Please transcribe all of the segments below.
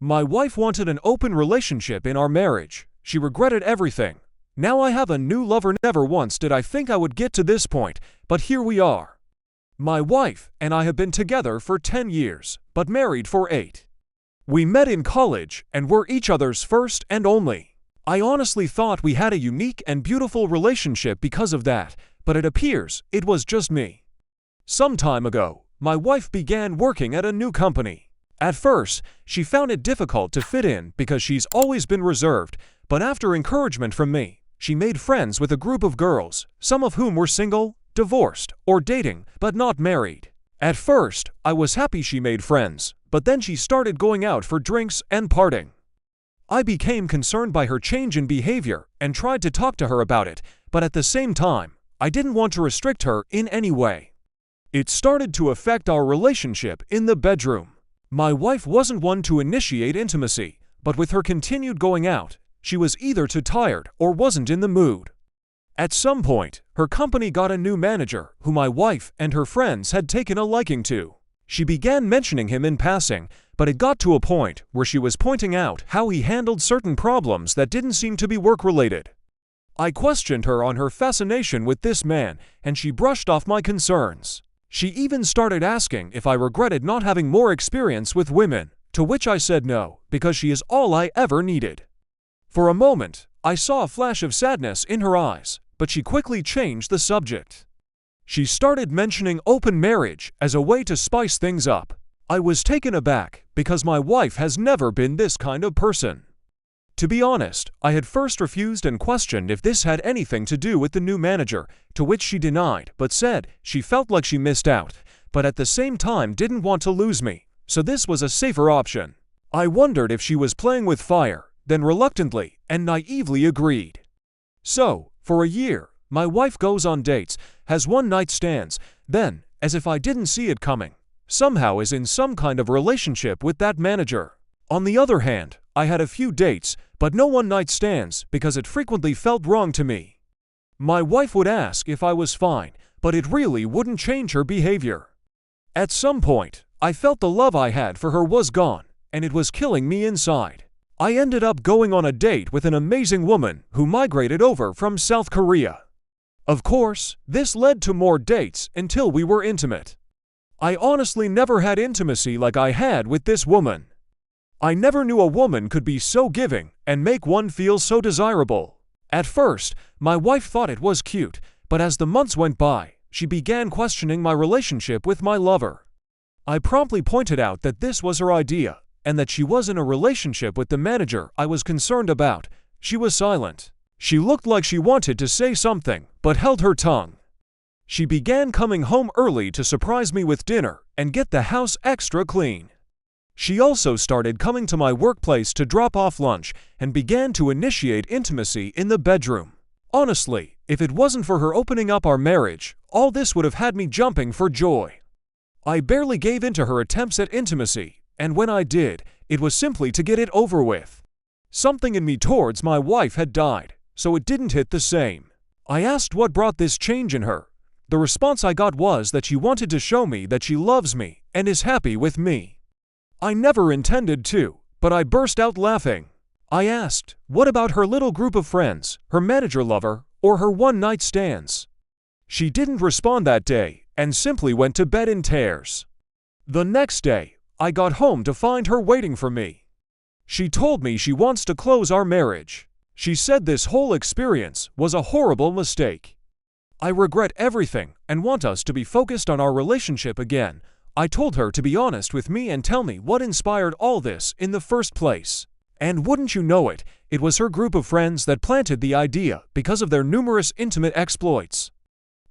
My wife wanted an open relationship in our marriage. She regretted everything. Now I have a new lover. Never once did I think I would get to this point, but here we are. My wife and I have been together for 10 years, but married for 8. We met in college and were each other's first and only. I honestly thought we had a unique and beautiful relationship because of that, but it appears it was just me. Some time ago, my wife began working at a new company. At first, she found it difficult to fit in because she's always been reserved, but after encouragement from me, she made friends with a group of girls, some of whom were single, divorced, or dating, but not married. At first, I was happy she made friends, but then she started going out for drinks and partying. I became concerned by her change in behavior and tried to talk to her about it, but at the same time, I didn't want to restrict her in any way. It started to affect our relationship in the bedroom. My wife wasn't one to initiate intimacy, but with her continued going out, she was either too tired or wasn't in the mood. At some point, her company got a new manager who my wife and her friends had taken a liking to. She began mentioning him in passing, but it got to a point where she was pointing out how he handled certain problems that didn't seem to be work-related. I questioned her on her fascination with this man, and she brushed off my concerns. She even started asking if I regretted not having more experience with women, to which I said no, because she is all I ever needed. For a moment, I saw a flash of sadness in her eyes, but she quickly changed the subject. She started mentioning open marriage as a way to spice things up. I was taken aback because my wife has never been this kind of person. To be honest, I had first refused and questioned if this had anything to do with the new manager, to which she denied but said she felt like she missed out, but at the same time didn't want to lose me, so this was a safer option. I wondered if she was playing with fire, then reluctantly and naively agreed. So, for a year, my wife goes on dates, has one-night stands, then, as if I didn't see it coming, somehow is in some kind of relationship with that manager. On the other hand, I had a few dates, but no one-night stands because it frequently felt wrong to me. My wife would ask if I was fine, but it really wouldn't change her behavior. At some point, I felt the love I had for her was gone, and it was killing me inside. I ended up going on a date with an amazing woman who migrated over from South Korea. Of course, this led to more dates until we were intimate. I honestly never had intimacy like I had with this woman. I never knew a woman could be so giving and make one feel so desirable. At first, my wife thought it was cute, but as the months went by, she began questioning my relationship with my lover. I promptly pointed out that this was her idea, and that she was in a relationship with the manager I was concerned about. She was silent. She looked like she wanted to say something, but held her tongue. She began coming home early to surprise me with dinner and get the house extra clean. She also started coming to my workplace to drop off lunch and began to initiate intimacy in the bedroom. Honestly, if it wasn't for her opening up our marriage, all this would have had me jumping for joy. I barely gave in to her attempts at intimacy, and when I did, it was simply to get it over with. Something in me towards my wife had died, so it didn't hit the same. I asked what brought this change in her. The response I got was that she wanted to show me that she loves me and is happy with me. I never intended to, but I burst out laughing. I asked, what about her little group of friends, her manager lover, or her one-night stands? She didn't respond that day and simply went to bed in tears. The next day, I got home to find her waiting for me. She told me she wants to close our marriage. She said this whole experience was a horrible mistake. I regret everything and want us to be focused on our relationship again. I told her to be honest with me and tell me what inspired all this in the first place. And wouldn't you know it, it was her group of friends that planted the idea because of their numerous intimate exploits.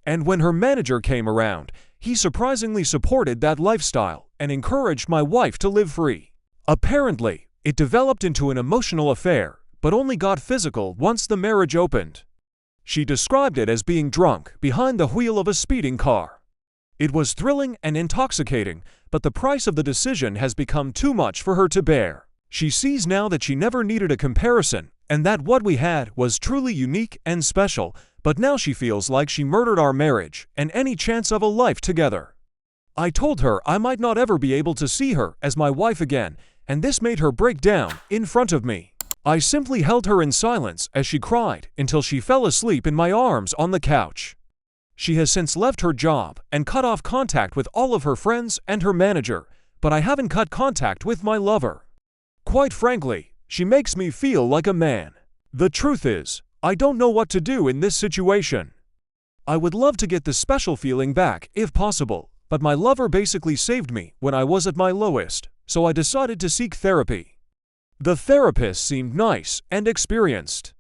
And when her manager came around, he surprisingly supported that lifestyle and encouraged my wife to live free. Apparently, it developed into an emotional affair, but only got physical once the marriage opened. She described it as being drunk behind the wheel of a speeding car. It was thrilling and intoxicating, but the price of the decision has become too much for her to bear. She sees now that she never needed a comparison, and that what we had was truly unique and special, but now she feels like she murdered our marriage and any chance of a life together. I told her I might not ever be able to see her as my wife again, and this made her break down in front of me. I simply held her in silence as she cried until she fell asleep in my arms on the couch. She has since left her job and cut off contact with all of her friends and her manager, but I haven't cut contact with my lover. Quite frankly, she makes me feel like a man. The truth is, I don't know what to do in this situation. I would love to get the special feeling back if possible, but my lover basically saved me when I was at my lowest, so I decided to seek therapy. The therapist seemed nice and experienced.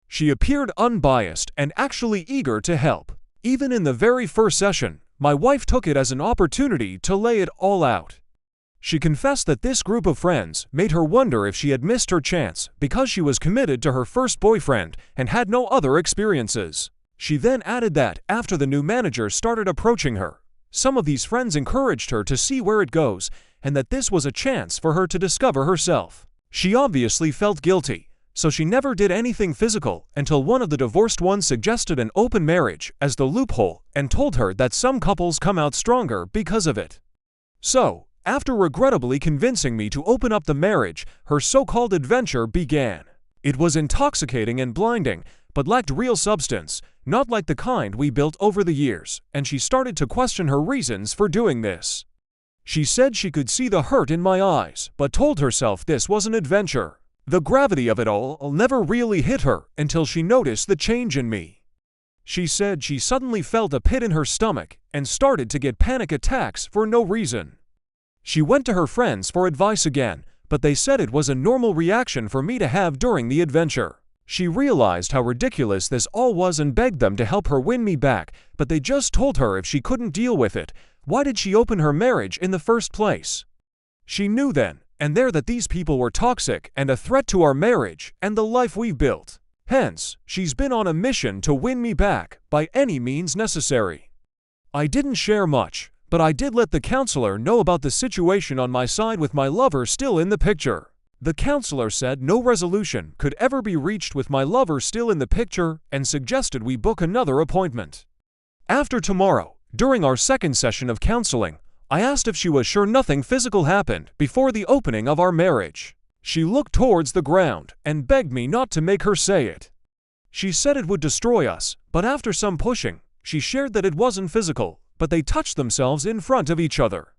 She appeared unbiased and actually eager to help. Even in the very first session, my wife took it as an opportunity to lay it all out. She confessed that this group of friends made her wonder if she had missed her chance because she was committed to her first boyfriend and had no other experiences. She then added that after the new manager started approaching her, some of these friends encouraged her to see where it goes and that this was a chance for her to discover herself. She obviously felt guilty, so she never did anything physical until one of the divorced ones suggested an open marriage as the loophole and told her that some couples come out stronger because of it. So, after regrettably convincing me to open up the marriage, her so-called adventure began. It was intoxicating and blinding, but lacked real substance, not like the kind we built over the years, and she started to question her reasons for doing this. She said she could see the hurt in my eyes, but told herself this was an adventure. The gravity of it all never really hit her until she noticed the change in me. She said she suddenly felt a pit in her stomach and started to get panic attacks for no reason. She went to her friends for advice again, but they said it was a normal reaction for me to have during the adventure. She realized how ridiculous this all was and begged them to help her win me back, but they just told her if she couldn't deal with it, why did she open her marriage in the first place? She knew then and there that these people were toxic and a threat to our marriage and the life we've built. Hence, she's been on a mission to win me back by any means necessary. I didn't share much, but I did let the counselor know about the situation on my side with my lover still in the picture. The counselor said no resolution could ever be reached with my lover still in the picture and suggested we book another appointment. After tomorrow, during our second session of counseling, I asked if she was sure nothing physical happened before the opening of our marriage. She looked towards the ground and begged me not to make her say it. She said it would destroy us, but after some pushing, she shared that it wasn't physical, but they touched themselves in front of each other.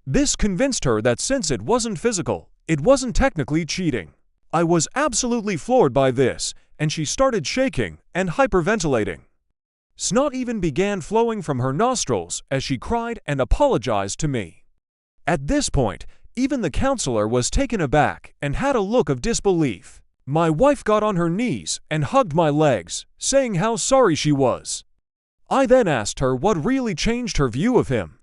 This convinced her that since it wasn't physical, it wasn't technically cheating. I was absolutely floored by this, and she started shaking and hyperventilating. Snot even began flowing from her nostrils as she cried and apologized to me. At this point, even the counselor was taken aback and had a look of disbelief. My wife got on her knees and hugged my legs, saying how sorry she was. I then asked her what really changed her view of him.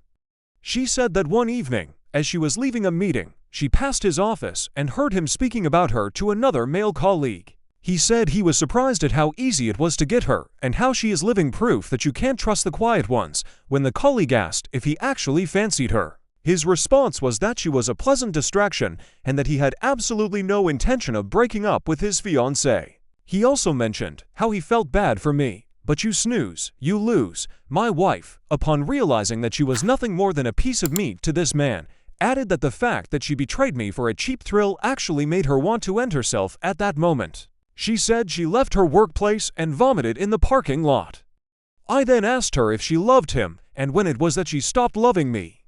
She said that one evening, as she was leaving a meeting, she passed his office and heard him speaking about her to another male colleague. He said he was surprised at how easy it was to get her and how she is living proof that you can't trust the quiet ones when the colleague asked if he actually fancied her. His response was that she was a pleasant distraction and that he had absolutely no intention of breaking up with his fiancée. He also mentioned how he felt bad for me, but you snooze, you lose. My wife, upon realizing that she was nothing more than a piece of meat to this man, added that the fact that she betrayed me for a cheap thrill actually made her want to end herself at that moment. She said she left her workplace and vomited in the parking lot. I then asked her if she loved him and when it was that she stopped loving me.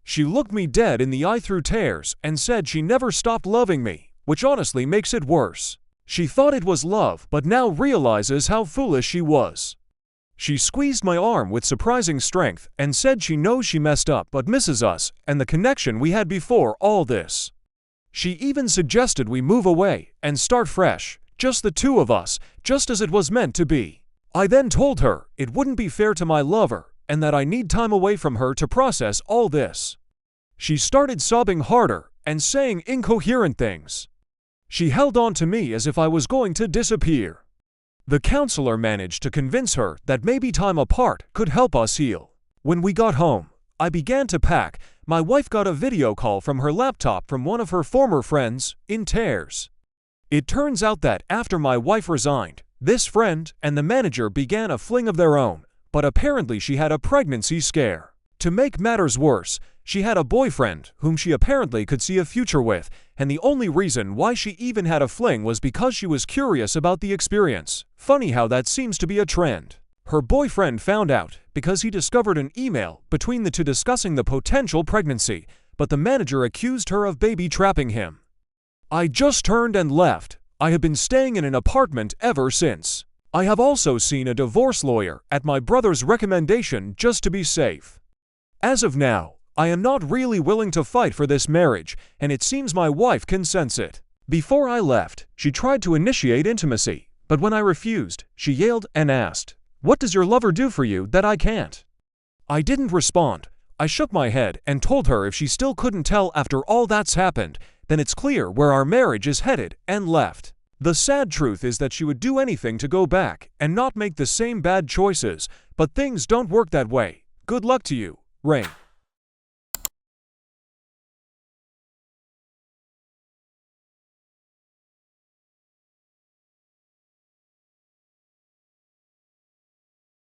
She looked me dead in the eye through tears and said she never stopped loving me, which honestly makes it worse. She thought it was love but now realizes how foolish she was. She squeezed my arm with surprising strength and said she knows she messed up but misses us and the connection we had before all this. She even suggested we move away and start fresh. Just the two of us, just as it was meant to be. I then told her it wouldn't be fair to my lover and that I need time away from her to process all this. She started sobbing harder and saying incoherent things. She held on to me as if I was going to disappear. The counselor managed to convince her that maybe time apart could help us heal. When we got home, I began to pack. My wife got a video call from her laptop from one of her former friends, in tears. It turns out that after my wife resigned, this friend and the manager began a fling of their own, but apparently she had a pregnancy scare. To make matters worse, She had a boyfriend whom she apparently could see a future with, and the only reason why she even had a fling was because she was curious about the experience. Funny how that seems to be a trend. Her boyfriend found out because he discovered an email between the two discussing the potential pregnancy, but the manager accused her of baby trapping him. I just turned and left. I have been staying in an apartment ever since. I have also seen a divorce lawyer at my brother's recommendation just to be safe. As of now, I am not really willing to fight for this marriage, and it seems my wife can sense it. Before I left, she tried to initiate intimacy, but when I refused, she yelled and asked, "What does your lover do for you that I can't?" I didn't respond. I shook my head and told her if she still couldn't tell after all that's happened, then it's clear where our marriage is headed, and left. The sad truth is that she would do anything to go back and not make the same bad choices, but things don't work that way. Good luck to you, Rain.